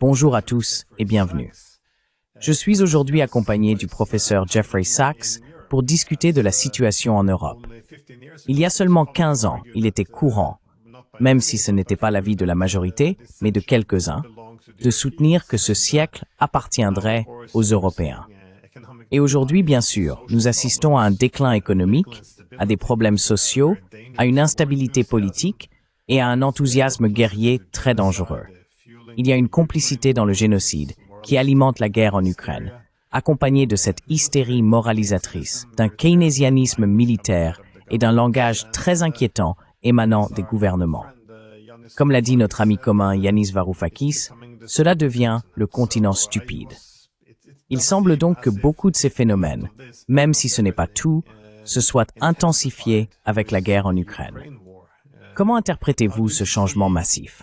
Bonjour à tous et bienvenue. Je suis aujourd'hui accompagné du professeur Jeffrey Sachs pour discuter de la situation en Europe. Il y a seulement 15 ans, il était courant, même si ce n'était pas l'avis de la majorité, mais de quelques-uns, de soutenir que ce siècle appartiendrait aux Européens. Et aujourd'hui, bien sûr, nous assistons à un déclin économique, à des problèmes sociaux, à une instabilité politique et à un enthousiasme guerrier très dangereux. Il y a une complicité dans le génocide qui alimente la guerre en Ukraine, accompagnée de cette hystérie moralisatrice, d'un keynésianisme militaire et d'un langage très inquiétant émanant des gouvernements. Comme l'a dit notre ami commun Yanis Varoufakis, cela devient le continent stupide. Il semble donc que beaucoup de ces phénomènes, même si ce n'est pas tout, se soient intensifiés avec la guerre en Ukraine. Comment interprétez-vous ce changement massif?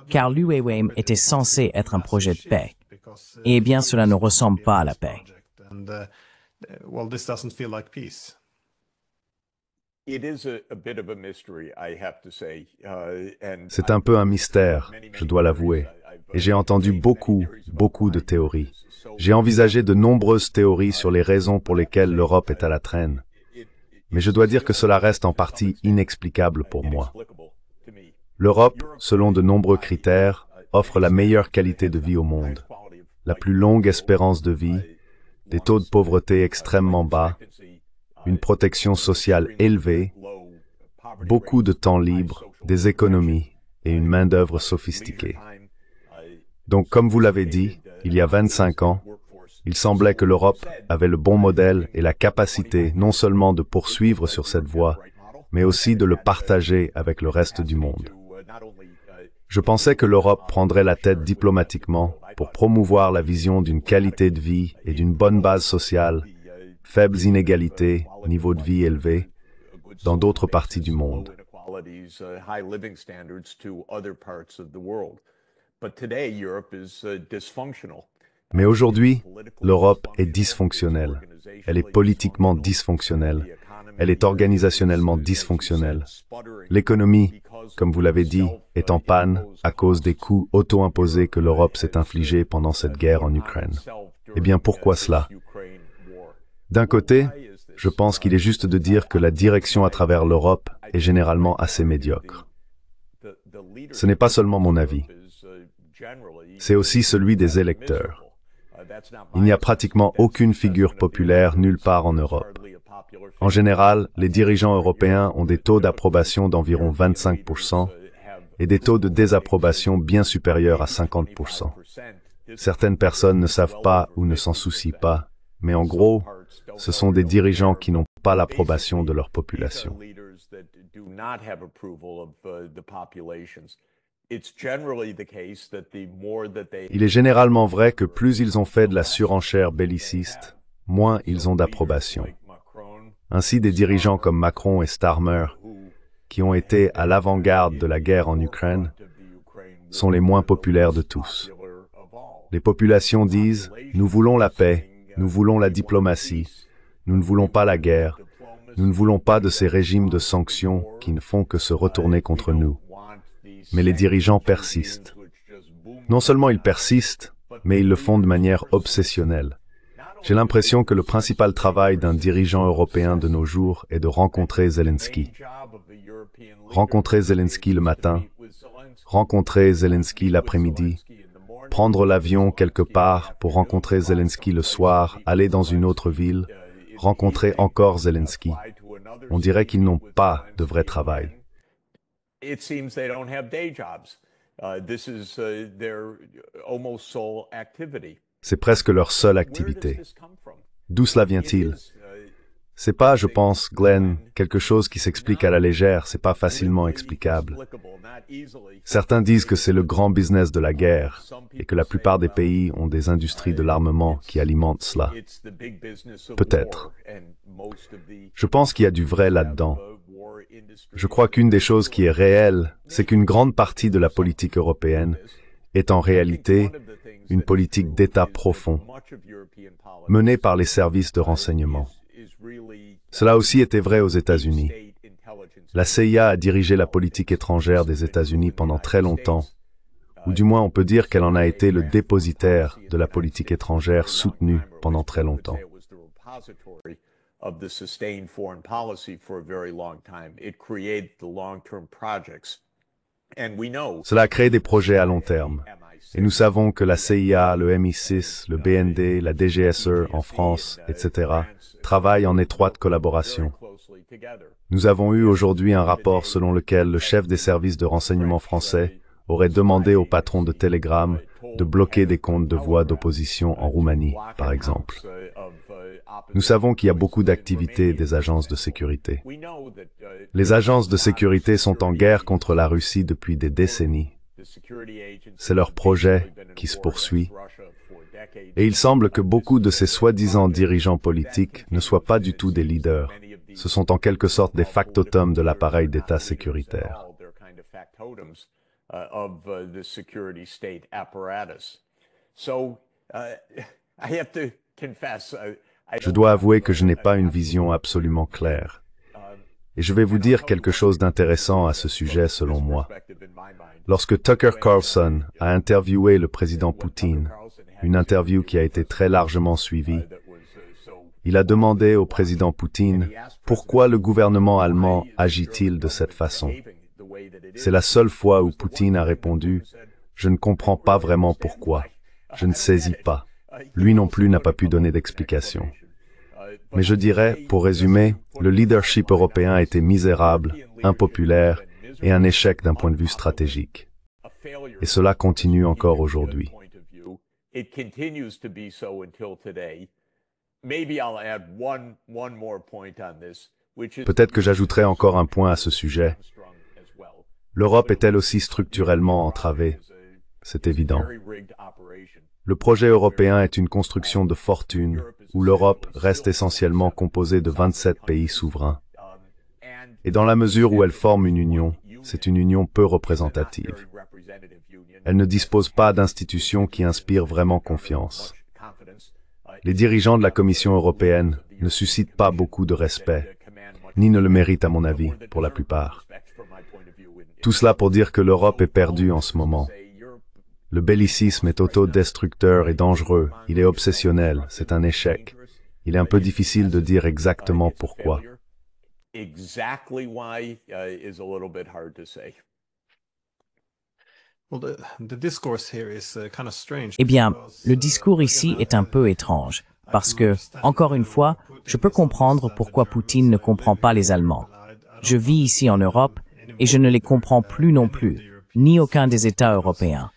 Car l'UAM était censé être un projet de paix. Et eh bien, cela ne ressemble pas à la paix. C'est un peu un mystère, je dois l'avouer. Et j'ai entendu beaucoup de théories. J'ai envisagé de nombreuses théories sur les raisons pour lesquelles l'Europe est à la traîne. Mais je dois dire que cela reste en partie inexplicable pour moi. L'Europe, selon de nombreux critères, offre la meilleure qualité de vie au monde, la plus longue espérance de vie, des taux de pauvreté extrêmement bas, une protection sociale élevée, beaucoup de temps libre, des économies et une main-d'œuvre sophistiquée. Donc, comme vous l'avez dit, il y a 25 ans, il semblait que l'Europe avait le bon modèle et la capacité non seulement de poursuivre sur cette voie, mais aussi de le partager avec le reste du monde. Je pensais que l'Europe prendrait la tête diplomatiquement pour promouvoir la vision d'une qualité de vie et d'une bonne base sociale, faibles inégalités, niveau de vie élevé, dans d'autres parties du monde. Mais aujourd'hui, l'Europe est dysfonctionnelle. Elle est politiquement dysfonctionnelle. Elle est organisationnellement dysfonctionnelle. L'économie, comme vous l'avez dit, est en panne à cause des coûts auto-imposés que l'Europe s'est infligés pendant cette guerre en Ukraine. Eh bien, pourquoi cela? D'un côté, je pense qu'il est juste de dire que la direction à travers l'Europe est généralement assez médiocre. Ce n'est pas seulement mon avis. C'est aussi celui des électeurs. Il n'y a pratiquement aucune figure populaire nulle part en Europe. En général, les dirigeants européens ont des taux d'approbation d'environ 25% et des taux de désapprobation bien supérieurs à 50%. Certaines personnes ne savent pas ou ne s'en soucient pas, mais en gros, ce sont des dirigeants qui n'ont pas l'approbation de leur population. Il est généralement vrai que plus ils ont fait de la surenchère belliciste, moins ils ont d'approbation. Ainsi, des dirigeants comme Macron et Starmer, qui ont été à l'avant-garde de la guerre en Ukraine, sont les moins populaires de tous. Les populations disent « Nous voulons la paix, nous voulons la diplomatie, nous ne voulons pas la guerre, nous ne voulons pas de ces régimes de sanctions qui ne font que se retourner contre nous. » Mais les dirigeants persistent. Non seulement ils persistent, mais ils le font de manière obsessionnelle. J'ai l'impression que le principal travail d'un dirigeant européen de nos jours est de rencontrer Zelensky. Rencontrer Zelensky le matin, rencontrer Zelensky l'après-midi, prendre l'avion quelque part pour rencontrer Zelensky le soir, aller dans une autre ville, rencontrer encore Zelensky. On dirait qu'ils n'ont pas de vrai travail. It seems they don't have day jobs. This is their almost sole activity. C'est presque leur seule activité. D'où cela vient-il? C'est pas, je pense, Glenn, quelque chose qui s'explique à la légère, c'est pas facilement explicable. Certains disent que c'est le grand business de la guerre et que la plupart des pays ont des industries de l'armement qui alimentent cela. Peut-être. Je pense qu'il y a du vrai là-dedans. Je crois qu'une des choses qui est réelle, c'est qu'une grande partie de la politique européenne est en réalité une politique d'État profond, menée par les services de renseignement. Cela aussi était vrai aux États-Unis. La CIA a dirigé la politique étrangère des États-Unis pendant très longtemps, ou du moins on peut dire qu'elle en a été le dépositaire de la politique étrangère soutenue pendant très longtemps. Cela a créé des projets à long terme. Et nous savons que la CIA, le MI6, le BND, la DGSE en France, etc., travaillent en étroite collaboration. Nous avons eu aujourd'hui un rapport selon lequel le chef des services de renseignement français aurait demandé au patron de Telegram de bloquer des comptes de voix d'opposition en Roumanie, par exemple. Nous savons qu'il y a beaucoup d'activités des agences de sécurité. Les agences de sécurité sont en guerre contre la Russie depuis des décennies. C'est leur projet qui se poursuit. Et il semble que beaucoup de ces soi-disant dirigeants politiques ne soient pas du tout des leaders. Ce sont en quelque sorte des factotums de l'appareil d'État sécuritaire. Je dois avouer que je n'ai pas une vision absolument claire. Et je vais vous dire quelque chose d'intéressant à ce sujet selon moi. Lorsque Tucker Carlson a interviewé le président Poutine, une interview qui a été très largement suivie, il a demandé au président Poutine pourquoi le gouvernement allemand agit-il de cette façon. C'est la seule fois où Poutine a répondu « Je ne comprends pas vraiment pourquoi, je ne saisis pas ». Lui non plus n'a pas pu donner d'explication. Mais je dirais, pour résumer, le leadership européen a été misérable, impopulaire et un échec d'un point de vue stratégique. Et cela continue encore aujourd'hui. Peut-être que j'ajouterai encore un point à ce sujet. L'Europe est elle aussi structurellement entravée. C'est évident. Le projet européen est une construction de fortune où l'Europe reste essentiellement composée de 27 pays souverains. Et dans la mesure où elle forme une union, c'est une union peu représentative. Elle ne dispose pas d'institutions qui inspirent vraiment confiance. Les dirigeants de la Commission européenne ne suscitent pas beaucoup de respect, ni ne le méritent à mon avis, pour la plupart. Tout cela pour dire que l'Europe est perdue en ce moment. Le bellicisme est autodestructeur et dangereux, il est obsessionnel, c'est un échec. Il est un peu difficile de dire exactement pourquoi. Eh bien, le discours ici est un peu étrange, parce que, encore une fois, je peux comprendre pourquoi Poutine ne comprend pas les Allemands. Je vis ici en Europe, et je ne les comprends plus non plus, ni aucun des États européens.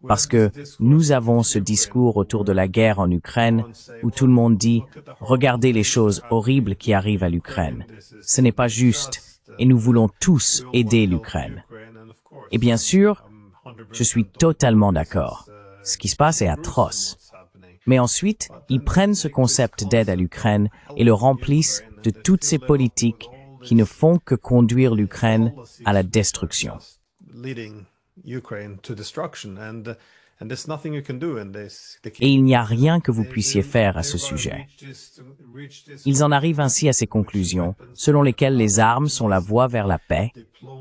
Parce que nous avons ce discours autour de la guerre en Ukraine où tout le monde dit « Regardez les choses horribles qui arrivent à l'Ukraine. Ce n'est pas juste et nous voulons tous aider l'Ukraine. » Et bien sûr, je suis totalement d'accord. Ce qui se passe est atroce. Mais ensuite, ils prennent ce concept d'aide à l'Ukraine et le remplissent de toutes ces politiques qui ne font que conduire l'Ukraine à la destruction. Et il n'y a rien que vous puissiez faire à ce sujet. Ils en arrivent ainsi à ces conclusions, selon lesquelles les armes sont la voie vers la paix,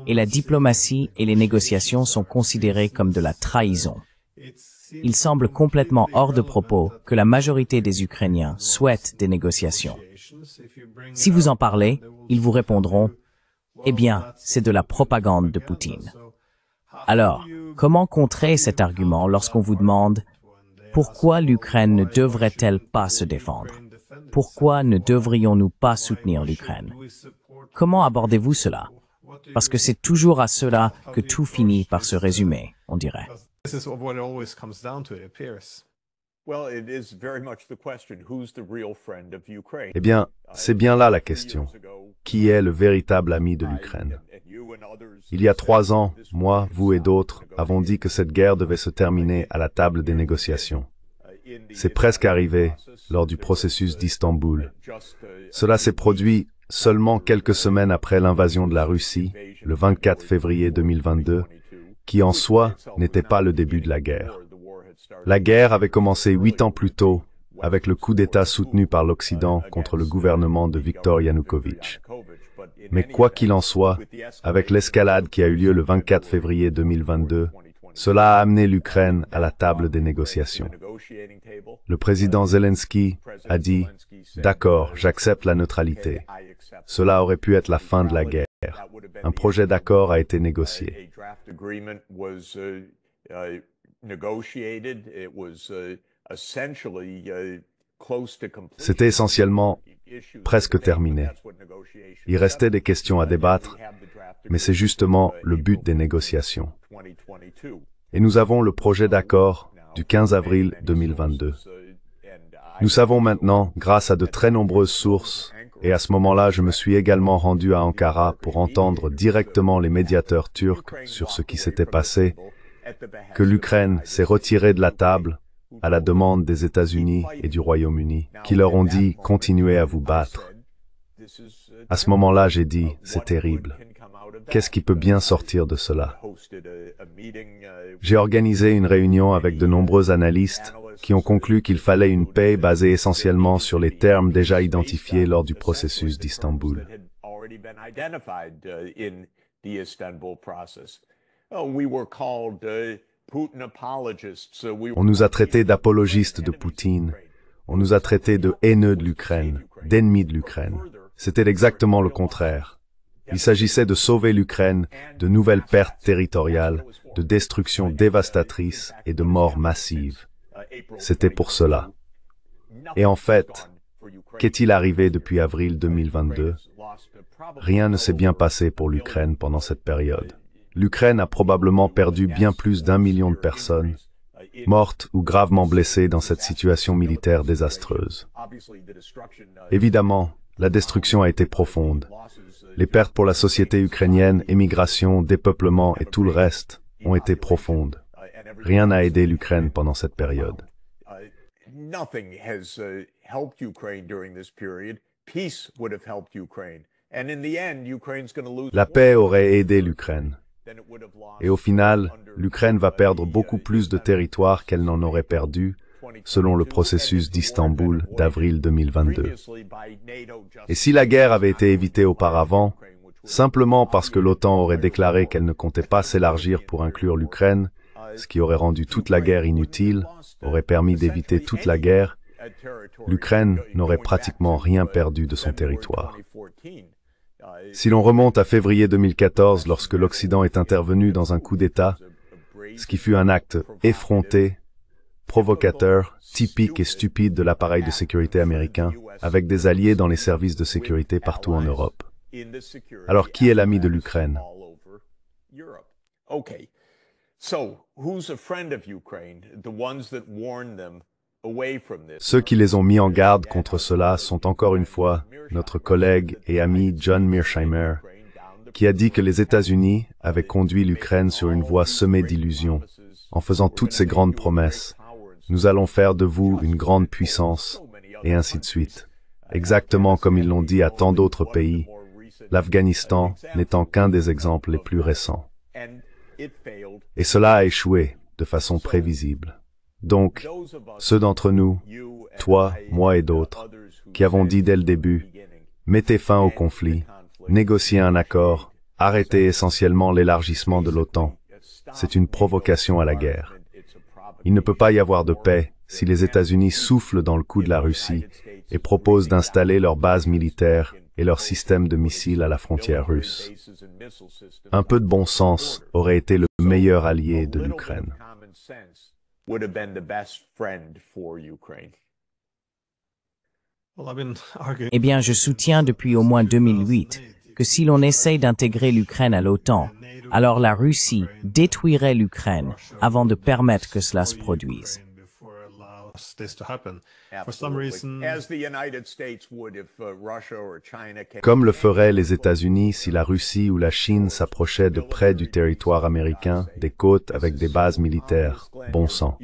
et la diplomatie et les négociations sont considérées comme de la trahison. Il semble complètement hors de propos que la majorité des Ukrainiens souhaitent des négociations. Si vous en parlez, ils vous répondront « Eh bien, c'est de la propagande de Poutine ». Alors, comment contrer cet argument lorsqu'on vous demande « Pourquoi l'Ukraine ne devrait-elle pas se défendre? Pourquoi ne devrions-nous pas soutenir l'Ukraine ?» Comment abordez-vous cela? Parce que c'est toujours à cela que tout finit par se résumer, on dirait. Eh bien, c'est bien là la question. Qui est le véritable ami de l'Ukraine? Il y a 3 ans, moi, vous et d'autres avons dit que cette guerre devait se terminer à la table des négociations. C'est presque arrivé lors du processus d'Istanbul. Cela s'est produit seulement quelques semaines après l'invasion de la Russie, le 24 février 2022, qui en soi n'était pas le début de la guerre. La guerre avait commencé 8 ans plus tôt, avec le coup d'État soutenu par l'Occident contre le gouvernement de Viktor Yanukovych. Mais quoi qu'il en soit, avec l'escalade qui a eu lieu le 24 février 2022, cela a amené l'Ukraine à la table des négociations. Le président Zelensky a dit « D'accord, j'accepte la neutralité ». Cela aurait pu être la fin de la guerre. Un projet d'accord a été négocié. C'était essentiellement presque terminé. Il restait des questions à débattre, mais c'est justement le but des négociations. Et nous avons le projet d'accord du 15 avril 2022. Nous savons maintenant, grâce à de très nombreuses sources, et à ce moment-là, je me suis également rendu à Ankara pour entendre directement les médiateurs turcs sur ce qui s'était passé, que l'Ukraine s'est retirée de la table à la demande des États-Unis et du Royaume-Uni, qui leur ont dit « continuez à vous battre ». À ce moment-là, j'ai dit « c'est terrible. Qu'est-ce qui peut bien sortir de cela ?» J'ai organisé une réunion avec de nombreux analystes qui ont conclu qu'il fallait une paix basée essentiellement sur les termes déjà identifiés lors du processus d'Istanbul. On nous a traités d'apologistes de Poutine, on nous a traités de haineux de l'Ukraine, d'ennemis de l'Ukraine. C'était exactement le contraire. Il s'agissait de sauver l'Ukraine de nouvelles pertes territoriales, de destructions dévastatrices et de morts massives. C'était pour cela. Et en fait, qu'est-il arrivé depuis avril 2022? Rien ne s'est bien passé pour l'Ukraine pendant cette période. L'Ukraine a probablement perdu bien plus d'1 million de personnes, mortes ou gravement blessées dans cette situation militaire désastreuse. Évidemment, la destruction a été profonde. Les pertes pour la société ukrainienne, émigration, dépeuplement et tout le reste ont été profondes. Rien n'a aidé l'Ukraine pendant cette période. La paix aurait aidé l'Ukraine. Et au final, l'Ukraine va perdre beaucoup plus de territoire qu'elle n'en aurait perdu, selon le processus d'Istanbul d'avril 2022. Et si la guerre avait été évitée auparavant, simplement parce que l'OTAN aurait déclaré qu'elle ne comptait pas s'élargir pour inclure l'Ukraine, ce qui aurait rendu toute la guerre inutile, aurait permis d'éviter toute la guerre, l'Ukraine n'aurait pratiquement rien perdu de son territoire. Si l'on remonte à février 2014, lorsque l'Occident est intervenu dans un coup d'État, ce qui fut un acte effronté, provocateur, typique et stupide de l'appareil de sécurité américain, avec des alliés dans les services de sécurité partout en Europe. Alors, qui est l'ami de l'Ukraine? Ceux qui les ont mis en garde contre cela sont encore une fois notre collègue et ami John Mearsheimer, qui a dit que les États-Unis avaient conduit l'Ukraine sur une voie semée d'illusions, en faisant toutes ces grandes promesses. Nous allons faire de vous une grande puissance, et ainsi de suite. Exactement comme ils l'ont dit à tant d'autres pays, l'Afghanistan n'étant qu'un des exemples les plus récents. Et cela a échoué de façon prévisible. Donc, ceux d'entre nous, toi, moi et d'autres, qui avons dit dès le début, mettez fin au conflit, négociez un accord, arrêtez essentiellement l'élargissement de l'OTAN. C'est une provocation à la guerre. Il ne peut pas y avoir de paix si les États-Unis soufflent dans le cou de la Russie et proposent d'installer leurs bases militaires et leurs systèmes de missiles à la frontière russe. Un peu de bon sens aurait été le meilleur allié de l'Ukraine. Eh bien, je soutiens depuis au moins 2008 que si l'on essaye d'intégrer l'Ukraine à l'OTAN, alors la Russie détruirait l'Ukraine avant de permettre que cela se produise. Comme le feraient les États-Unis si la Russie ou la Chine s'approchaient de près du territoire américain, des côtes avec des bases militaires. Bon sang.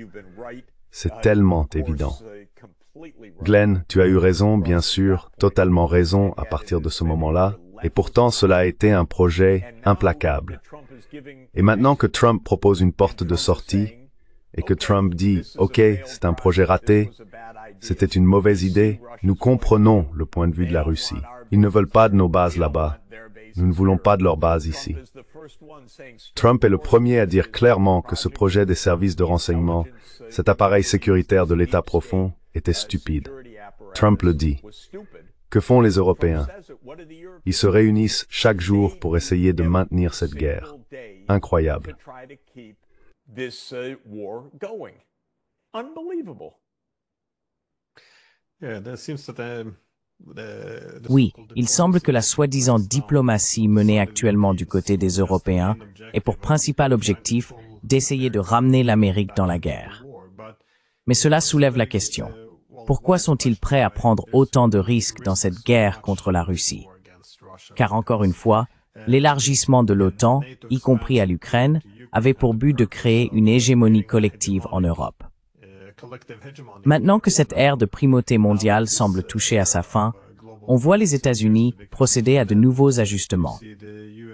C'est tellement évident. Glenn, tu as eu raison, bien sûr, totalement raison à partir de ce moment-là, et pourtant cela a été un projet implacable. Et maintenant que Trump propose une porte de sortie, et que Trump dit « Ok, c'est un projet raté, c'était une mauvaise idée », nous comprenons le point de vue de la Russie. Ils ne veulent pas de nos bases là-bas. Nous ne voulons pas de leurs bases ici. Trump est le premier à dire clairement que ce projet des services de renseignement, cet appareil sécuritaire de l'État profond, était stupide. Trump le dit. Que font les Européens? Ils se réunissent chaque jour pour essayer de maintenir cette guerre. Incroyable. Oui, il semble que la soi-disant diplomatie menée actuellement du côté des Européens ait pour principal objectif d'essayer de ramener l'Amérique dans la guerre. Mais cela soulève la question. Pourquoi sont-ils prêts à prendre autant de risques dans cette guerre contre la Russie? Car encore une fois, l'élargissement de l'OTAN, y compris à l'Ukraine, avait pour but de créer une hégémonie collective en Europe. Maintenant que cette ère de primauté mondiale semble toucher à sa fin, on voit les États-Unis procéder à de nouveaux ajustements.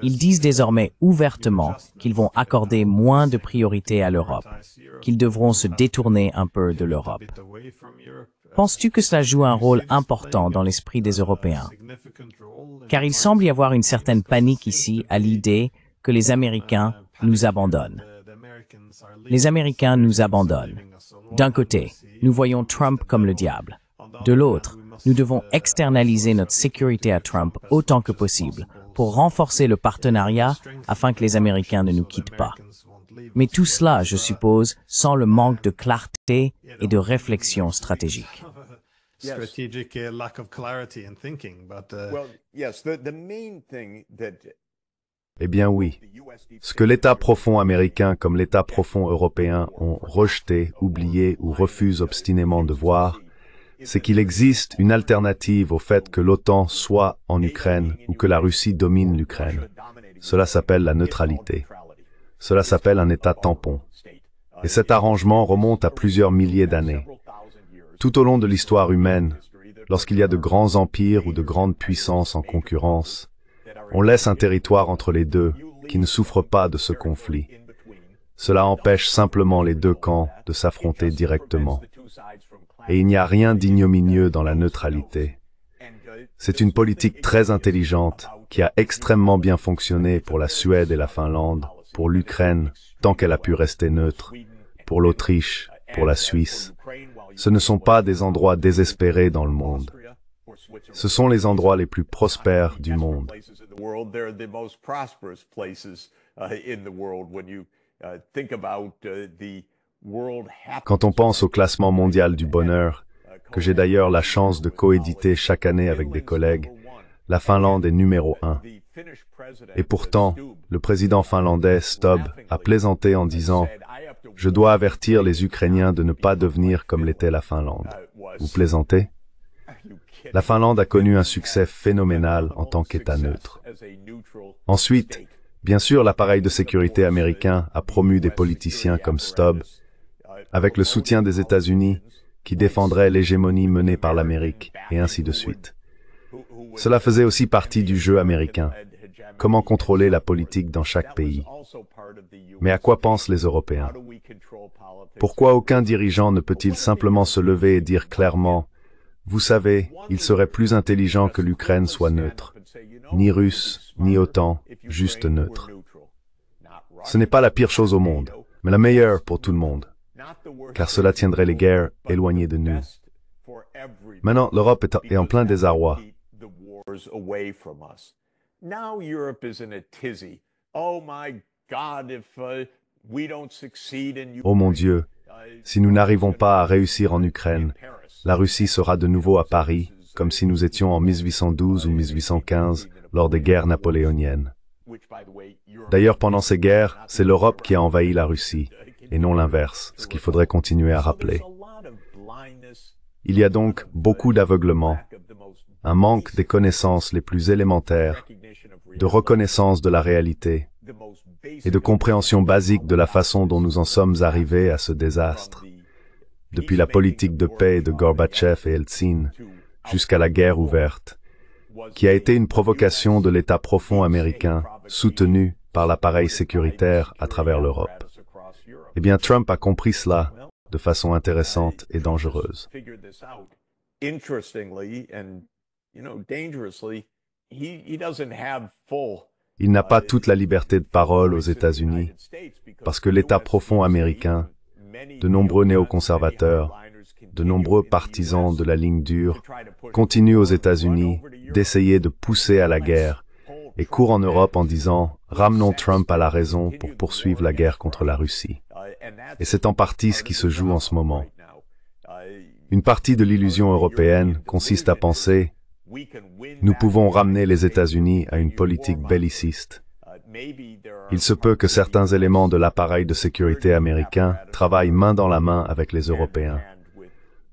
Ils disent désormais ouvertement qu'ils vont accorder moins de priorité à l'Europe, qu'ils devront se détourner un peu de l'Europe. Penses-tu que cela joue un rôle important dans l'esprit des Européens? Car il semble y avoir une certaine panique ici à l'idée que les Américains nous abandonnent. Les Américains nous abandonnent. D'un côté, nous voyons Trump comme le diable. De l'autre, nous devons externaliser notre sécurité à Trump autant que possible pour renforcer le partenariat afin que les Américains ne nous quittent pas. Mais tout cela, je suppose, sans le manque de clarté et de réflexion stratégique. Eh bien oui. Ce que l'État profond américain comme l'État profond européen ont rejeté, oublié ou refusent obstinément de voir, c'est qu'il existe une alternative au fait que l'OTAN soit en Ukraine ou que la Russie domine l'Ukraine. Cela s'appelle la neutralité. Cela s'appelle un État tampon. Et cet arrangement remonte à plusieurs milliers d'années. Tout au long de l'histoire humaine, lorsqu'il y a de grands empires ou de grandes puissances en concurrence, on laisse un territoire entre les deux qui ne souffre pas de ce conflit. Cela empêche simplement les deux camps de s'affronter directement. Et il n'y a rien d'ignominieux dans la neutralité. C'est une politique très intelligente qui a extrêmement bien fonctionné pour la Suède et la Finlande, pour l'Ukraine, tant qu'elle a pu rester neutre, pour l'Autriche, pour la Suisse. Ce ne sont pas des endroits désespérés dans le monde. Ce sont les endroits les plus prospères du monde. Quand on pense au classement mondial du bonheur, que j'ai d'ailleurs la chance de coéditer chaque année avec des collègues, la Finlande est numéro 1. Et pourtant, le président finlandais Stubb a plaisanté en disant « Je dois avertir les Ukrainiens de ne pas devenir comme l'était la Finlande. » Vous plaisantez? La Finlande a connu un succès phénoménal en tant qu'État neutre. Ensuite, bien sûr, l'appareil de sécurité américain a promu des politiciens comme Stubb, avec le soutien des États-Unis, qui défendraient l'hégémonie menée par l'Amérique, et ainsi de suite. Cela faisait aussi partie du jeu américain. Comment contrôler la politique dans chaque pays? Mais à quoi pensent les Européens? Pourquoi aucun dirigeant ne peut-il simplement se lever et dire clairement « Vous savez, il serait plus intelligent que l'Ukraine soit neutre. Ni russe, ni OTAN, juste neutre. » Ce n'est pas la pire chose au monde, mais la meilleure pour tout le monde, car cela tiendrait les guerres éloignées de nous. Maintenant, l'Europe est en plein désarroi. Oh mon Dieu, si nous n'arrivons pas à réussir en Ukraine, la Russie sera de nouveau à Paris, comme si nous étions en 1812 ou 1815, lors des guerres napoléoniennes. D'ailleurs, pendant ces guerres, c'est l'Europe qui a envahi la Russie, et non l'inverse, ce qu'il faudrait continuer à rappeler. Il y a donc beaucoup d'aveuglement, un manque des connaissances les plus élémentaires, de reconnaissance de la réalité, et de compréhension basique de la façon dont nous en sommes arrivés à ce désastre, depuis la politique de paix de Gorbatchev et Eltsine, jusqu'à la guerre ouverte, qui a été une provocation de l'État profond américain, soutenu par l'appareil sécuritaire à travers l'Europe. Eh bien, Trump a compris cela de façon intéressante et dangereuse. Il n'a pas toute la liberté de parole aux États-Unis parce que l'État profond américain, de nombreux néoconservateurs, de nombreux partisans de la ligne dure continuent aux États-Unis d'essayer de pousser à la guerre et courent en Europe en disant « Ramenons Trump à la raison pour poursuivre la guerre contre la Russie ». Et c'est en partie ce qui se joue en ce moment. Une partie de l'illusion européenne consiste à penser « Nous pouvons ramener les États-Unis à une politique belliciste ». Il se peut que certains éléments de l'appareil de sécurité américain travaillent main dans la main avec les Européens.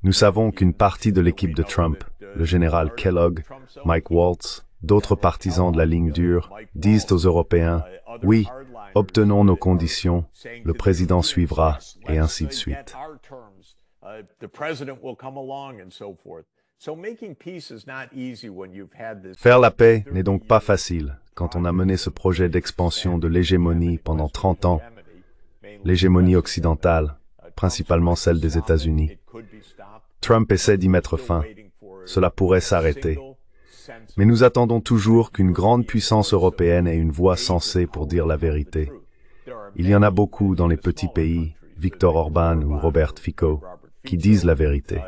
Nous savons qu'une partie de l'équipe de Trump, le général Kellogg, Mike Waltz, d'autres partisans de la ligne dure, disent aux Européens « Oui, obtenons nos conditions, le président suivra, et ainsi de suite. » Faire la paix n'est donc pas facile quand on a mené ce projet d'expansion de l'hégémonie pendant 30 ans, l'hégémonie occidentale, principalement celle des États-Unis. Trump essaie d'y mettre fin. Cela pourrait s'arrêter. Mais nous attendons toujours qu'une grande puissance européenne ait une voix sensée pour dire la vérité. Il y en a beaucoup dans les petits pays, Viktor Orban ou Robert Fico, qui disent la vérité.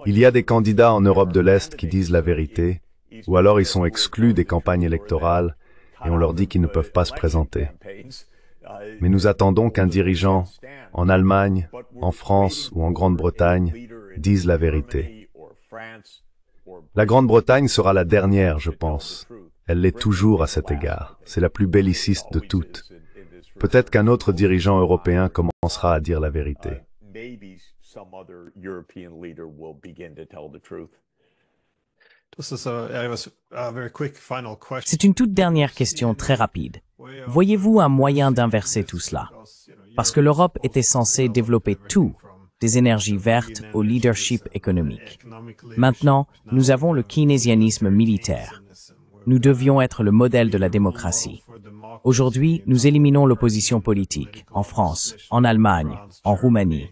Il y a des candidats en Europe de l'Est qui disent la vérité, ou alors ils sont exclus des campagnes électorales et on leur dit qu'ils ne peuvent pas se présenter. Mais nous attendons qu'un dirigeant, en Allemagne, en France ou en Grande-Bretagne, dise la vérité. La Grande-Bretagne sera la dernière, je pense. Elle l'est toujours à cet égard. C'est la plus belliciste de toutes. Peut-être qu'un autre dirigeant européen commencera à dire la vérité. C'est une toute dernière question très rapide. Voyez-vous un moyen d'inverser tout cela? Parce que l'Europe était censée développer tout, des énergies vertes au leadership économique. Maintenant, nous avons le keynésianisme militaire. Nous devions être le modèle de la démocratie. Aujourd'hui, nous éliminons l'opposition politique, en France, en Allemagne, en Roumanie.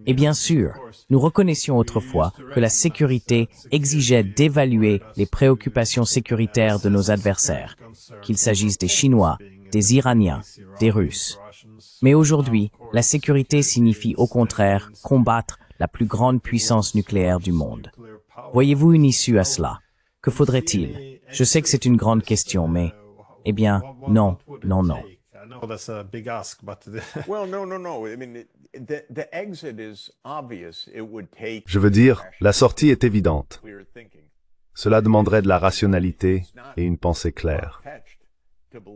Et bien sûr, nous reconnaissions autrefois que la sécurité exigeait d'évaluer les préoccupations sécuritaires de nos adversaires, qu'il s'agisse des Chinois, des Iraniens, des Russes. Mais aujourd'hui, la sécurité signifie au contraire combattre la plus grande puissance nucléaire du monde. Voyez-vous une issue à cela? Que faudrait-il? Je sais que c'est une grande question, mais... Eh bien, non, non, non. Je veux dire, la sortie est évidente. Cela demanderait de la rationalité et une pensée claire.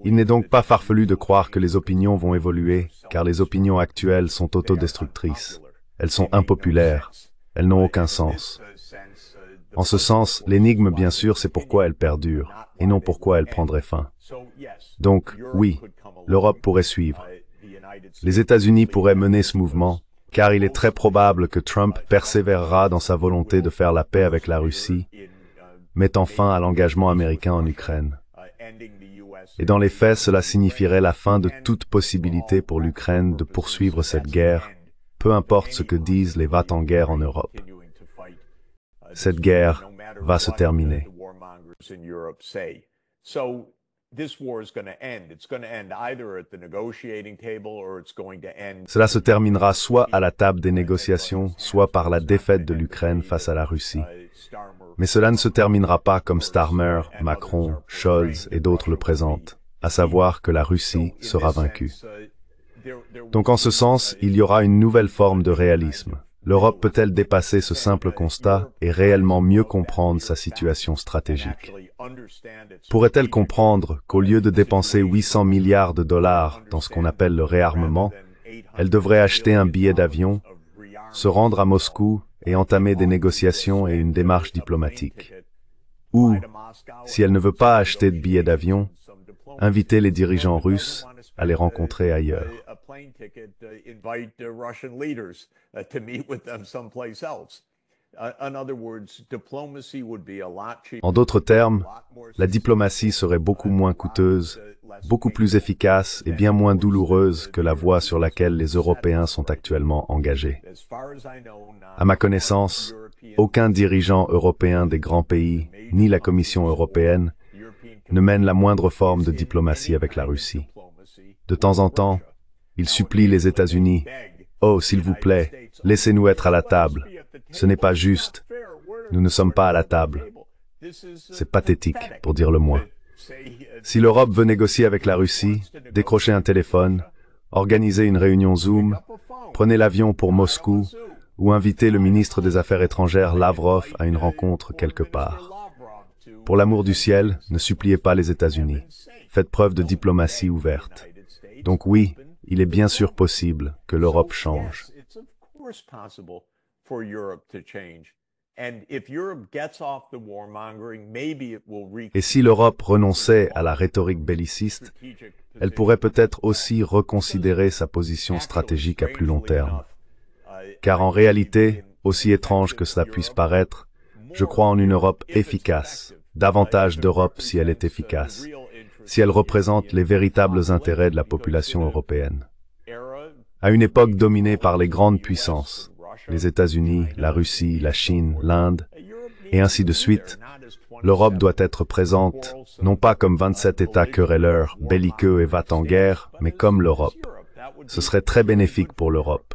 Il n'est donc pas farfelu de croire que les opinions vont évoluer, car les opinions actuelles sont autodestructrices. Elles sont impopulaires. Elles n'ont aucun sens. En ce sens, l'énigme, bien sûr, c'est pourquoi elles perdurent, et non pourquoi elles prendraient fin. Donc, oui, l'Europe pourrait suivre. Les États-Unis pourraient mener ce mouvement, car il est très probable que Trump persévérera dans sa volonté de faire la paix avec la Russie, mettant fin à l'engagement américain en Ukraine. Et dans les faits, cela signifierait la fin de toute possibilité pour l'Ukraine de poursuivre cette guerre, peu importe ce que disent les va-t-en-guerre en Europe. Cette guerre va se terminer. Cela se terminera soit à la table des négociations, soit par la défaite de l'Ukraine face à la Russie. Mais cela ne se terminera pas comme Starmer, Macron, Scholz et d'autres le présentent, à savoir que la Russie sera vaincue. Donc en ce sens, il y aura une nouvelle forme de réalisme. L'Europe peut-elle dépasser ce simple constat et réellement mieux comprendre sa situation stratégique? Pourrait-elle comprendre qu'au lieu de dépenser 800 milliards de dollars dans ce qu'on appelle le réarmement, elle devrait acheter un billet d'avion, se rendre à Moscou et entamer des négociations et une démarche diplomatique? Ou, si elle ne veut pas acheter de billets d'avion, inviter les dirigeants russes à les rencontrer ailleurs? En d'autres termes, la diplomatie serait beaucoup moins coûteuse, beaucoup plus efficace et bien moins douloureuse que la voie sur laquelle les Européens sont actuellement engagés. À ma connaissance, aucun dirigeant européen des grands pays, ni la Commission européenne, ne mène la moindre forme de diplomatie avec la Russie. De temps en temps, ils supplient les États-Unis. « Oh, s'il vous plaît, laissez-nous être à la table. Ce n'est pas juste. Nous ne sommes pas à la table. » C'est pathétique, pour dire le moins. Si l'Europe veut négocier avec la Russie, décrochez un téléphone, organisez une réunion Zoom, prenez l'avion pour Moscou, ou invitez le ministre des Affaires étrangères Lavrov à une rencontre quelque part. Pour l'amour du ciel, ne suppliez pas les États-Unis. Faites preuve de diplomatie ouverte. Donc oui, il est bien sûr possible que l'Europe change. Et si l'Europe renonçait à la rhétorique belliciste, elle pourrait peut-être aussi reconsidérer sa position stratégique à plus long terme. Car en réalité, aussi étrange que cela puisse paraître, je crois en une Europe efficace, davantage d'Europe si elle est efficace, si elle représente les véritables intérêts de la population européenne. À une époque dominée par les grandes puissances, les États-Unis, la Russie, la Chine, l'Inde, et ainsi de suite, l'Europe doit être présente, non pas comme 27 États querelleurs, belliqueux et va-t-en-guerre, mais comme l'Europe. Ce serait très bénéfique pour l'Europe.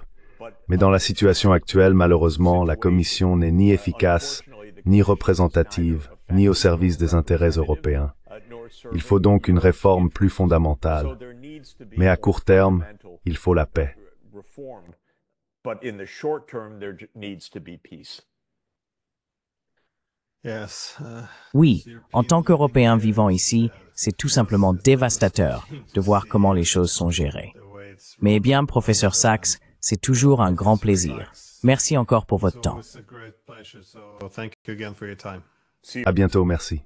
Mais dans la situation actuelle, malheureusement, la Commission n'est ni efficace, ni représentative, ni au service des intérêts européens. Il faut donc une réforme plus fondamentale. Mais à court terme, il faut la paix. Oui, en tant qu'Européen vivant ici, c'est tout simplement dévastateur de voir comment les choses sont gérées. Mais bien, professeur Sachs, c'est toujours un grand plaisir. Merci encore pour votre temps. À bientôt, merci.